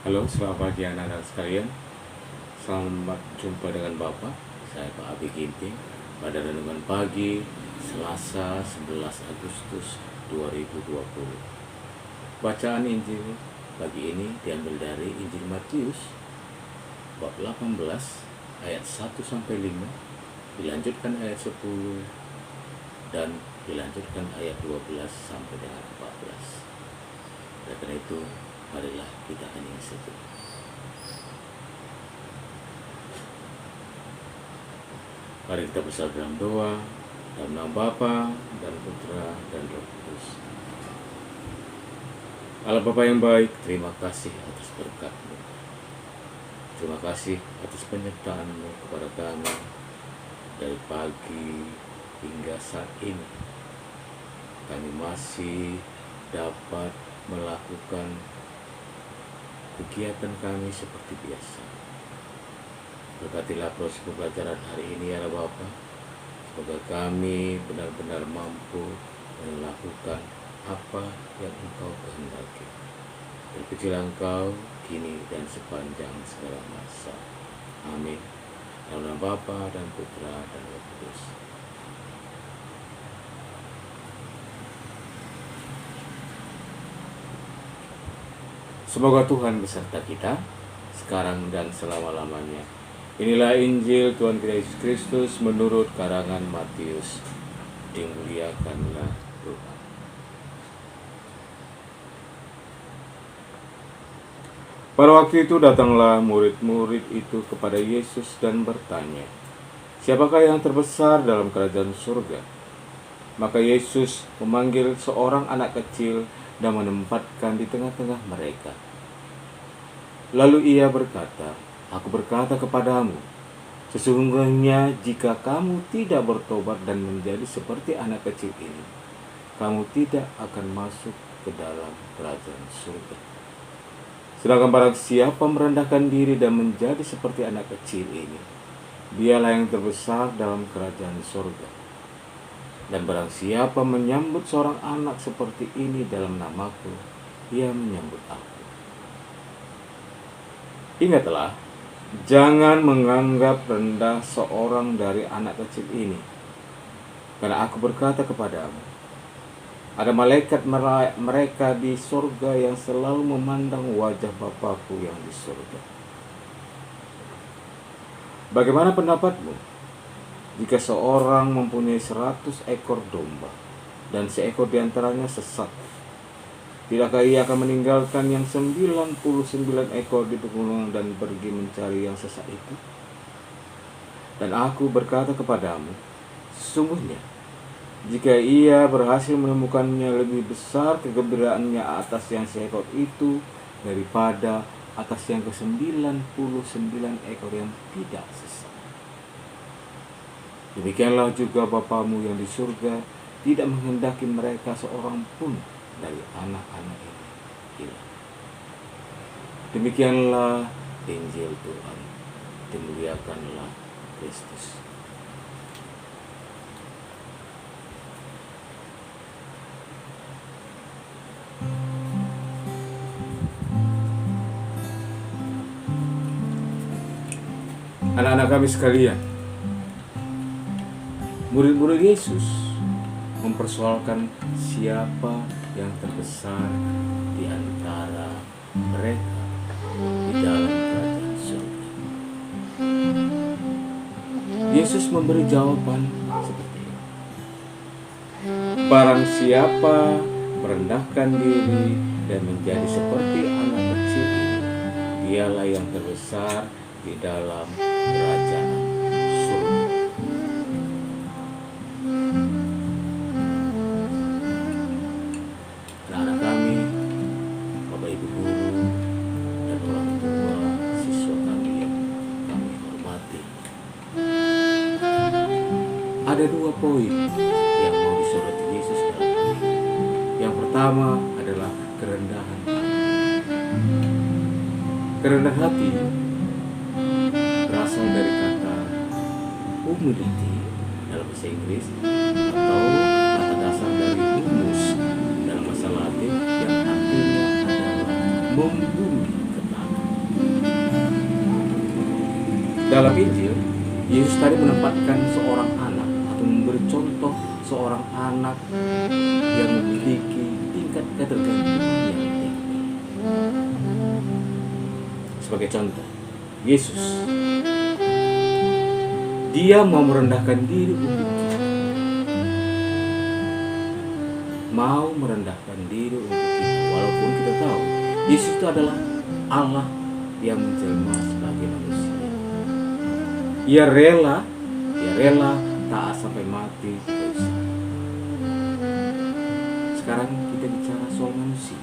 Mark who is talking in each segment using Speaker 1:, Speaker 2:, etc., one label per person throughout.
Speaker 1: Halo, selamat pagi anak-anak sekalian. Selamat jumpa dengan Bapak. Saya Pak Abi Ginting pada renungan pagi Selasa 11 Agustus 2020. Bacaan Injil pagi ini diambil dari Injil Matius bab 18 ayat 1 sampai 5, dilanjutkan ayat 10 dan dilanjutkan ayat 12 sampai dengan 14. Oleh karena itu, marilah kita hening sejenak. Mari kita bersatu dalam doa, dalam nama Bapa dan Putra dan Roh Kudus. Allah Bapa yang baik, terima kasih atas berkat-Mu. Terima kasih atas penyertaan-Mu kepada kami dari pagi hingga saat ini. Kami masih dapat melakukan kegiatan kami seperti biasa. Berkatilah proses pembelajaran hari ini ya Bapa. Semoga kami benar-benar mampu melakukan apa yang Engkau kehendaki. Terpujilah Engkau kini dan sepanjang segala masa. Amin. Dalam nama Bapa dan Putra dan Roh Kudus. Semoga Tuhan beserta kita sekarang dan selama-lamanya. Inilah Injil Tuhan kita Yesus Kristus menurut karangan Matius. Dimuliakanlah Tuhan. Pada waktu itu datanglah murid-murid itu kepada Yesus dan bertanya, "Siapakah yang terbesar dalam kerajaan surga?" Maka Yesus memanggil seorang anak kecil dan menempatkan di tengah-tengah mereka. Lalu ia berkata, "Aku berkata kepadamu, sesungguhnya jika kamu tidak bertobat dan menjadi seperti anak kecil ini, kamu tidak akan masuk ke dalam kerajaan surga. Sedangkan barang siapa merendahkan diri dan menjadi seperti anak kecil ini, dialah yang terbesar dalam kerajaan surga. Dan barang siapa menyambut seorang anak seperti ini dalam namaku, ia menyambut aku." Ingatlah, jangan menganggap rendah seorang dari anak kecil ini. Karena aku berkata kepadamu, ada malaikat mereka di surga yang selalu memandang wajah Bapakku yang di surga. Bagaimana pendapatmu? Jika seorang mempunyai 100 ekor domba dan seekor diantaranya sesat, tidakkah ia akan meninggalkan yang 99 ekor di pegunungan dan pergi mencari yang sesat itu? Dan aku berkata kepadamu, sesungguhnya jika ia berhasil menemukannya, lebih besar kegembiraannya atas yang seekor itu daripada atas yang ke-99 ekor yang tidak sesat. Demikianlah juga Bapamu yang di surga tidak menghendaki mereka seorang pun dari anak-anak ini hilang. Demikianlah Injil Tuhan. Dimuliakanlah Kristus. Anak-anak kami sekalian, murid-murid Yesus mempersoalkan siapa yang terbesar di antara mereka di dalam kerajaan surga. Yesus memberi jawaban seperti ini. Barang siapa merendahkan diri dan menjadi seperti anak kecil ini, dialah yang terbesar di dalam kerajaan surga. Anak-anak kami, Bapak Ibu guru dan orang tua siswa kami yang kami hormati, ada 2 poin yang mau disoroti Yesus dalam hal ini. Yang pertama adalah kerendahan hati. Kerendahan hati berasal dari kata humility dalam bahasa Inggris, atau kata dasar dari humus dalam bahasa Latin yang artinya adalah membumi ke tanah. Dalam Injil, Yesus tadi menempatkan seorang anak atau memberi contoh seorang anak yang memiliki tingkat ketergantungan yang tinggi. Sebagai contoh, Yesus, dia mau merendahkan diri untuk kita. Mau merendahkan diri untuk kita, walaupun kita tahu Yesus itu adalah Allah yang menjelma sebagai manusia. Ia rela taat sampai mati. Sekarang kita bicara soal manusia.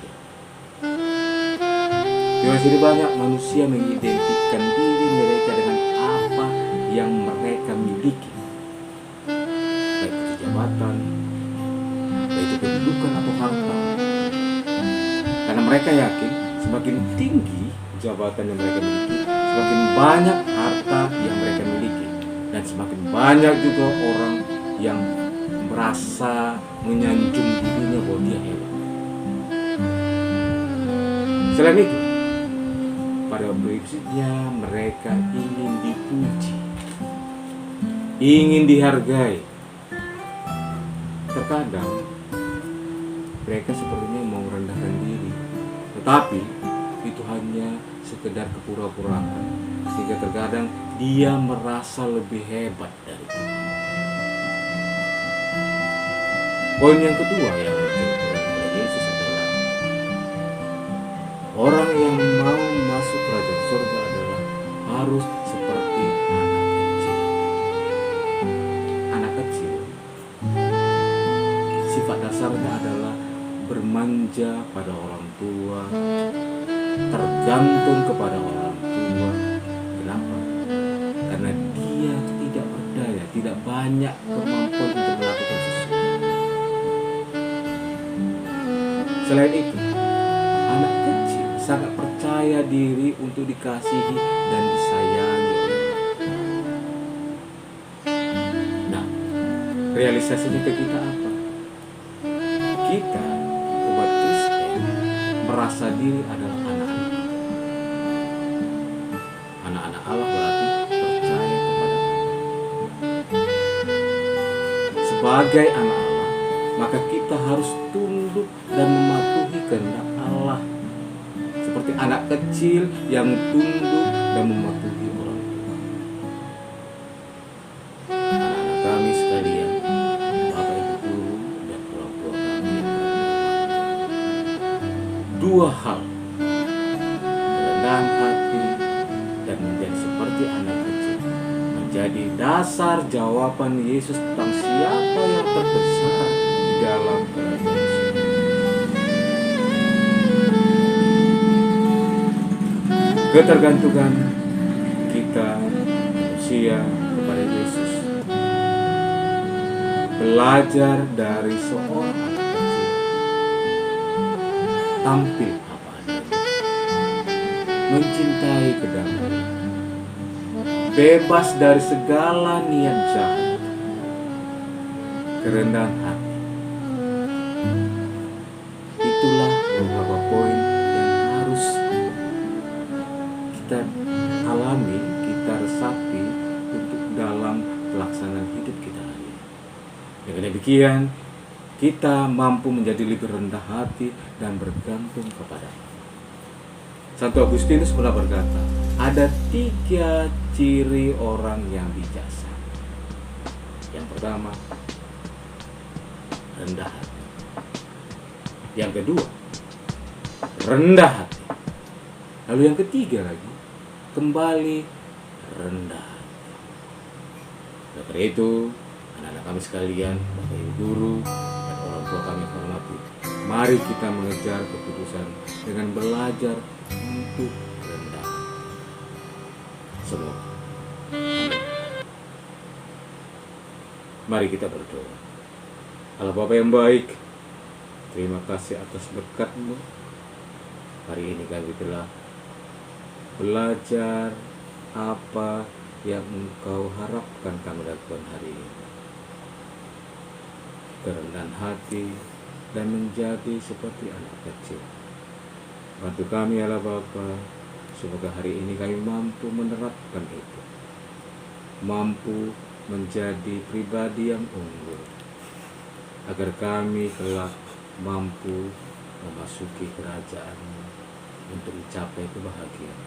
Speaker 1: Di sini banyak manusia mengidentikan diri mereka dengan apa yang mereka miliki, baik itu jabatan, baik itu kedudukan atau harta. Karena mereka yakin semakin tinggi jabatan yang mereka miliki, semakin banyak harta yang mereka miliki, dan semakin banyak juga orang yang merasa menyanjung dirinya bahwa dia hebat. Selain itu, pada prinsipnya mereka ingin dipuji, ingin dihargai. Terkadang mereka sepertinya mau merendahkan diri, tetapi itu hanya sekedar kepura-puraan, sehingga terkadang dia merasa lebih hebat dari kita. Poin yang kedua yang ditekankan oleh Yesus adalah orang yang mau masuk kerajaan surga adalah harus seperti anak kecil. Anak kecil sifat dasarnya adalah bermanja pada orang tua, tergantung kepada orang tua. Kenapa? Karena dia tidak berdaya, tidak banyak kemampuan untuk melakukan sesuatu. Selain itu, anak kecil sangat percaya diri untuk dikasihi dan disayangi. Nah, realisasinya ke kita apa? Kita, umat Kristen, merasa diri adalah anak-anak. Anak-anak Allah berarti percaya kepada Allah. Sebagai anak Allah, maka kita harus tunduk dan mematuhi kehendak Allah, seperti anak kecil yang tunduk dan mematuhi orang tua. Anak-anak kami sekalian, Bapak Ibu guru dan orang tua kami yang dua hal, kerendahan hati dan menjadi seperti anak kecil, menjadi dasar jawaban Yesus tentang siapa yang terbesar di dalam kerajaan surga. Ketergantungan kita manusia kepada Yesus, belajar dari seorang anak kecil, tampil apa adanya, mencintai kedamaian, bebas dari segala niat jahat, kerendahan hati. Itulah beberapa poin yang harus kita alami, kita resapi untuk dalam pelaksanaan hidup kita hari ini. Dengan demikian, kita mampu menjadi lebih rendah hati dan bergantung kepada Allah. Santo Agustinus pernah berkata, ada 3 ciri orang yang bijaksana. Yang pertama, rendah hati. Yang kedua, rendah hati. Lalu yang ketiga lagi, kembali rendah hati. Oleh karena itu, anak-anak kami sekalian, Bapak Ibu guru dan orang tua kami hormati, mari kita mengejar kekudusan dengan belajar untuk rendah hati. Semoga. Mari kita berdoa. Allah Bapa yang baik, terima kasih atas berkat-Mu. Hari ini kami telah belajar apa yang Engkau harapkan kami lakukan hari ini. Kerendahan hati dan menjadi seperti anak kecil. Bantu kami Allah Bapa, semoga hari ini kami mampu menerapkan itu mampu menjadi pribadi yang unggul, agar kami kelak mampu memasuki kerajaan-Mu untuk mencapai kebahagiaan.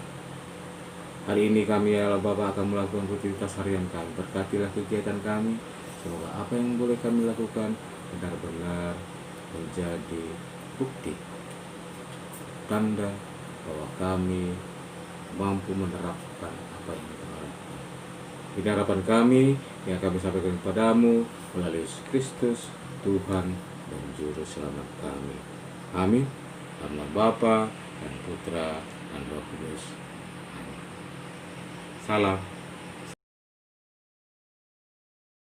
Speaker 1: Hari ini kami ya Allah Bapa akan melakukan rutinitas harian kami. Berkatilah kegiatan kami, semoga apa yang boleh kami lakukan benar-benar menjadi bukti, tanda bahwa kami mampu menerapkan apa yang kami lakukan. Ini harapan kami yang kami sampaikan kepadamu melalui Yesus Kristus, Tuhan dan Juru Selamat kami. Amin. Karena Bapa dan Putra dan Roh Kudus. Amin. Salam.